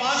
5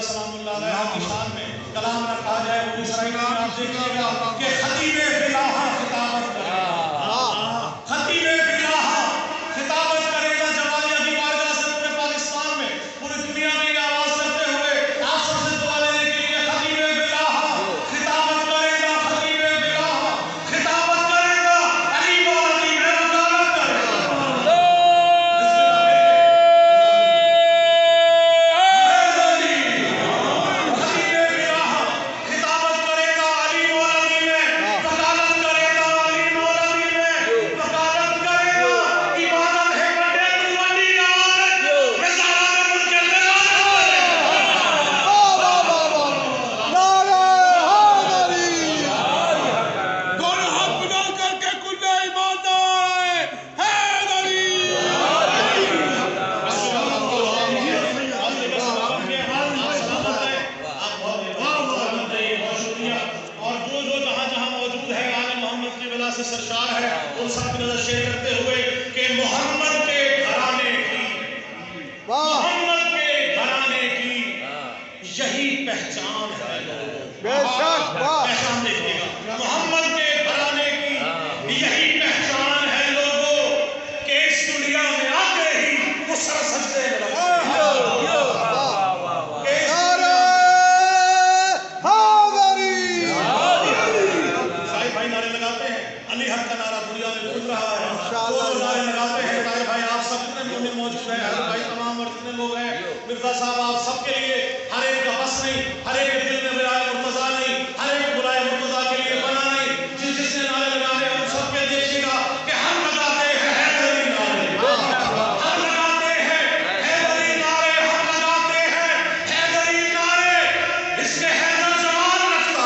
رضا سلام اللہ علیہ کی شان میں کلام نہ کہا جائے وہ اسرائیل میں آپ دیکھیے گا کہ خطیب بلاہا خطابت کرے گا، خطیب بلاہا خطابت کرے گا جمالیہ کی بارگاہ سے پورے پاکستان میں پوری دنیا میں یہ آواز کرتے ہوئے آپ سب سے دعا لینے کے لیے خطیب بلاہا خطابت کرے گا، خطیب بلاہا خطابت کرے گا، علی مولا کی وکالت کرے گا۔ سرشار ہے ان سب کی نظر شیئر کرتے ہوئے کہ محمد کے گھرانے کی یہی پہچان ہے لوگوں، بے شک پہچان دیکھئے گا، محمد کے گھرانے کی یہی پہچان ہے لوگوں کہ اس دنیا میں آتے ہی وہ سر سجدے میں لگتے ہیں۔ صاحب بھائی نعرے لگاتے ہیں، علی حق کا نعرہ دنیا میں گونج رہا ہے، وہ نعرے لگاتے ہیں۔ طاہر بھائی آپ سب کتنے مومن موجود ہیں، حضرت بھائی تمام اور جتنے لوگ ہیں، مرزا صاحب آپ سب کے لیے ہر ایک کا بس نہیں، ہر ایک کے دل میں برائے مرتضیٰ نہیں، ہر ایک برائے مرتضیٰ کے لیے بنا نہیں، جس نے نعرے لگانے ہیں ان سب کے دیکھیے گا کہ ہم لگاتے ہیں حیدری نعرے، ہم لگاتے ہیں حیدری نعرے، ہم لگاتے ہیں حیدری نعرے، اس میں حیدر جوان رکھتا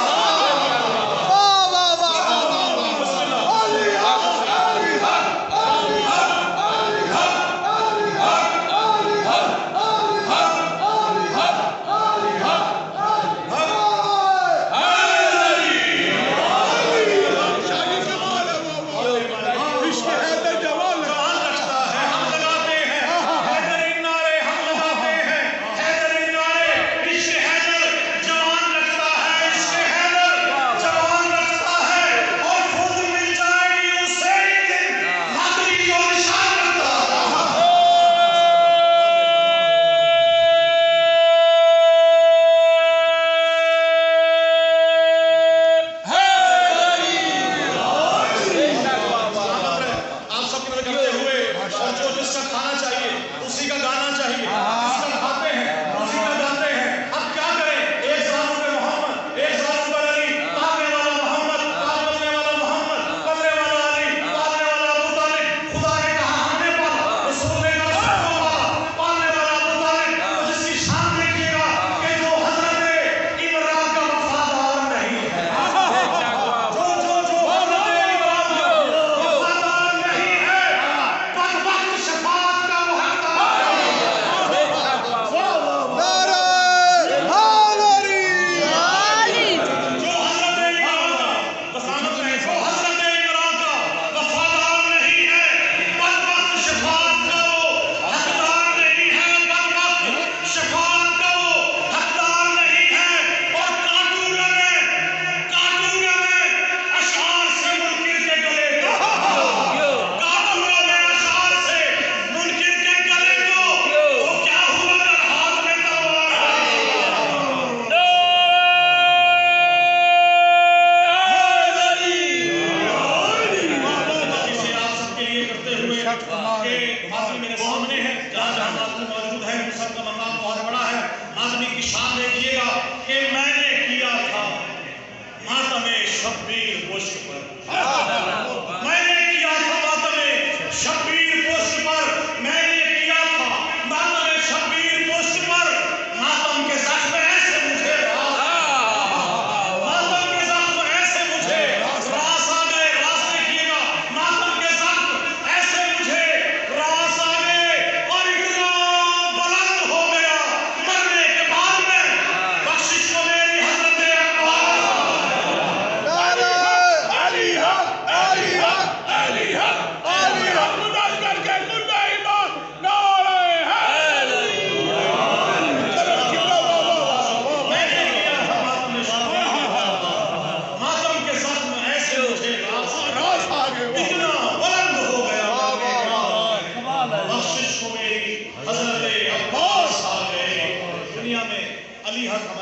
بخشش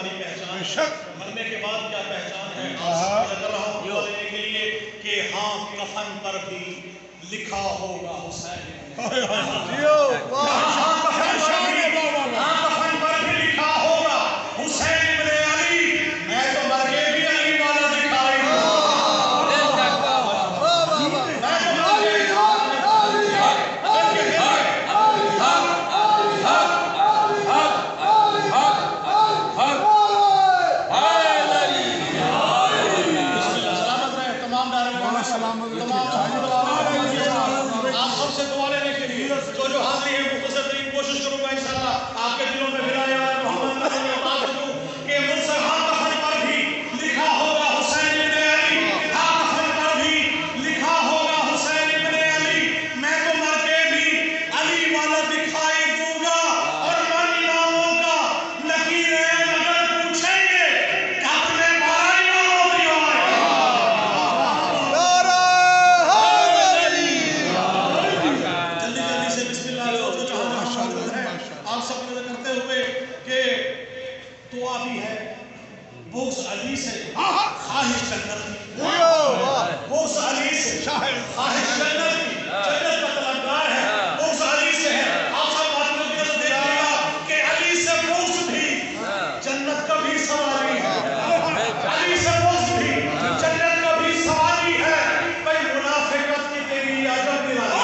ہماری پہچان، مرنے کے بعد کیا پہچان ہے، آپ سے کر رہا ہوں دعا دینے کے لیے کہ ہاں کفن پر بھی لکھا ہوگا حسین، ہاں کفن پر بھی لکھا ہوگا حسین ابن علی، میں تو مر کے بھی علی والا دکھائی آپ سب سے دعا لینے کے لیے جو حاضری ہے مختصر ترین کوشش کروں گا انشاءاللہ آپ کے دلوں میں بلائے محمد کہ مجھ سے ہاں کفن پر بھی لکھا ہوگا حسین ابن علی، ہاں کفن پر بھی لکھا ہوگا حسین ابن علی، میں تو مر کے بھی علی والا دکھائی دوں گا، اور من اماموں کا لکیریں اگر پوچھیں گے کہ اپنے بارے اماموں کی آپ سب نظر کرتے ہوئے کہ دعا بھی ہے بغض علی سے خواہش جنت کی، بغض علی سے خواہش جنت کی، جنت کا طلبگار ہے، بغض علی سے ہے۔ آپ سب بات کو دیکھ لیا کہ علی سے بغض بھی جنت کا بھی سواری ہے، علی سے بغض بھی جنت کا بھی سواری ہے، بھائی منافقت کی تیری عجب نرالی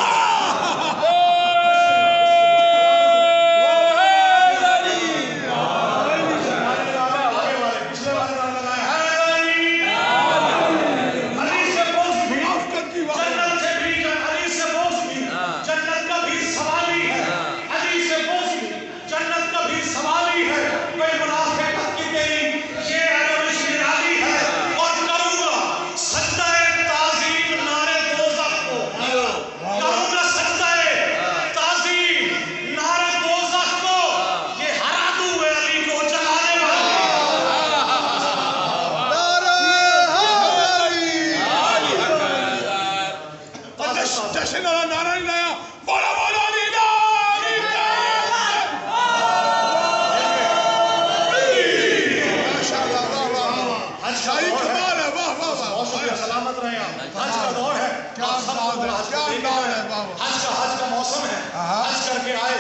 حج کا موسم ہے، حج کر کے آئے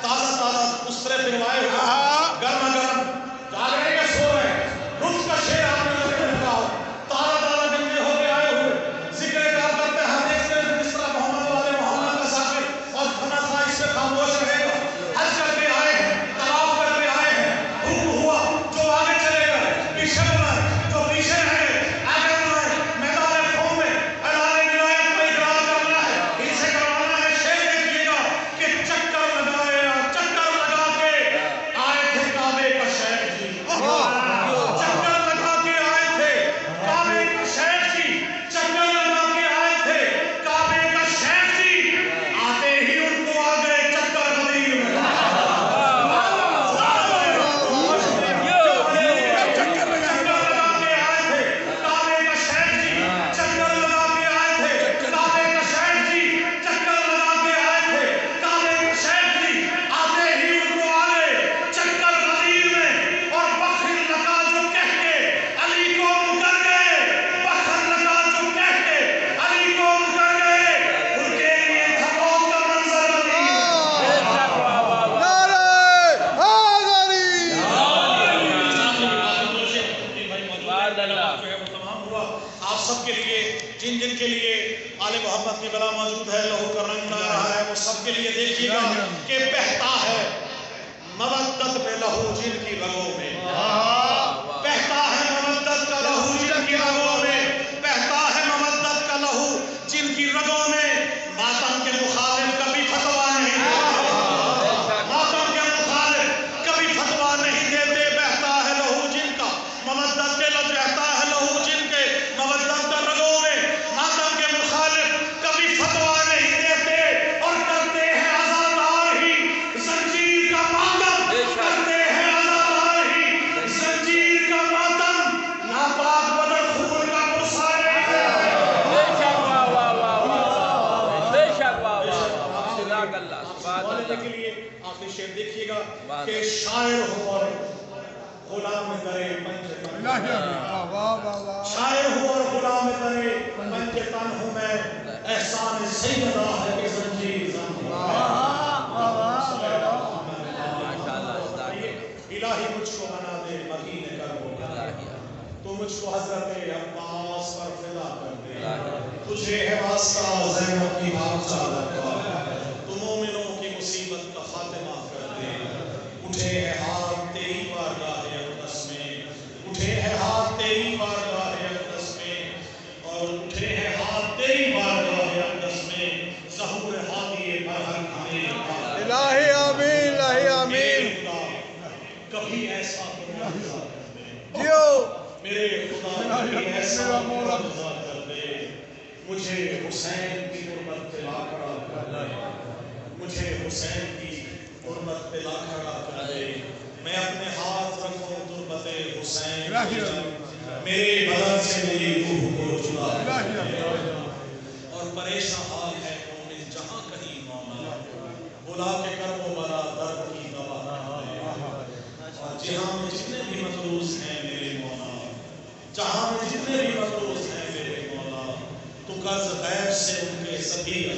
تازہ تازہ اسرے پہنوائے ہوئے گرم گرم جاگ رہے ہیں سو رہے ہیں، لطف کا شیر آپ نے لگے رکھا ہو، تازہ تازہ گنجے ہو کے آئے ہوئے ذکر کار کرتے ہیں، ہر ایک سے جس طرح محمد والے محمد کا ذاکر اور فنا تھا اس سے خاموش رہے گا، حج کر کے آئے ہیں، طواف کر کے آئے ہیں، حکم ہوا جو آگے چلے گئے پیچھے بنائے، جو پیچھے رہ گئے آگے بنائے، میدان قوم میں اعلان ولایت کا اقرار کرنا ہے، ان سے کروانا ہے، شیر دیکھیے گا کہ چکر لگا کے آئے تھے کعبے کا شیخ جی، چکر لگا کے آئے تھے کعبے کا شیخ جی، چکر لگا کے آئے تھے کعبے کا شیخ جی، آتے ہی ان کو آ گئے چکر غدیر میں، چکر لگا کے آئے تھے کعبے کا شیخ جی، چکر لگا کے آئے تھے کعبے کا شیخ جی، چکر لگا کے آئے تھے کعبے کا شیخ جی، آتے ہی ان کو آ گئے چکر غدیر میں، اور بخر لگا جو کہہ کے علی کو مکر گئے، بخر لگا جو کہہ کے علی کو مکر گئے، ان کے لیے تھا موت کا منظر عظیم۔ آپ سب کے لیے جن جن کے لیے آل محمد کی بلا موجود ہے، لہو کا رنگ لا رہا ہے، وہ سب کے لیے دیکھیے گا کہ بہتا ہے مودت میں لہو جن کی رگوں میں، بہتا ہے مودت کا لہو جن کی رگوں میں، بہتا ہے مودت کا لہو جن کی رگوں میں، ماتم کے مخالف کبھی فتویٰ نہیں دیتے، ماتم کے مخالف کبھی فتویٰ نہیں دیتے، بہتا ہے لہو جن کا مودت کے لہو، بہتا ہے لہو جن کے مودت کا رگوں میں، ماتم کے مخالف کبھی فتویٰ نہیں دیتے، اور کرتے ہیں عزادار ہی زنجیر کا ماتم، کرتے ہیں عزادار ہی زنجیر کرے پنج تن الہی آمین واہ واہ واہ شاعر ہوں اور غلام کرے پنج تن ہوں میں احسان سیدہ ہے کہ زنجیر زن ہوں الہی مجھ کو بنا دے مکین کرو تو مجھ کو حضرت عباس پر فدا کر دے تجھے ہے واسطہ زینب کی بات چادر کا تو مومنوں کی مصیبت کا خاتمہ کر دے اٹھے ہے ہاتھ تیری بارگاہ اقدس میں اٹھے ہے ہاتھ تیری بارگاہ اقدس میں اور اٹھے ہے ہاتھ تیری بارگاہ اقدس میں ظہور ہادی برہر کھانے الہی آمین الہی آمین کبھی ایسا معجزہ کر دے جیو میرے خدا کبھی ایسا معجزہ کر دے مجھے حسین کی قربت پہ لا کھڑا کر دے مجھے حسین کی قربت پہ لا کھڑا کر دے میں اپنے ہاتھ رکھوں قربت حسین میرے بدن سے میری روح کو جدا کر دے اور پریشان حال ہے مومن جہاں کہیں مولا بلا کے کرب و بلا درد کی دوا کر دے اور جہاں میں جتنے بھی مطلوز ہیں میرے مولا جہاں میں جتنے بھی مطلوز ہیں میرے مولا تو قرض غیب سے ان کے سبھی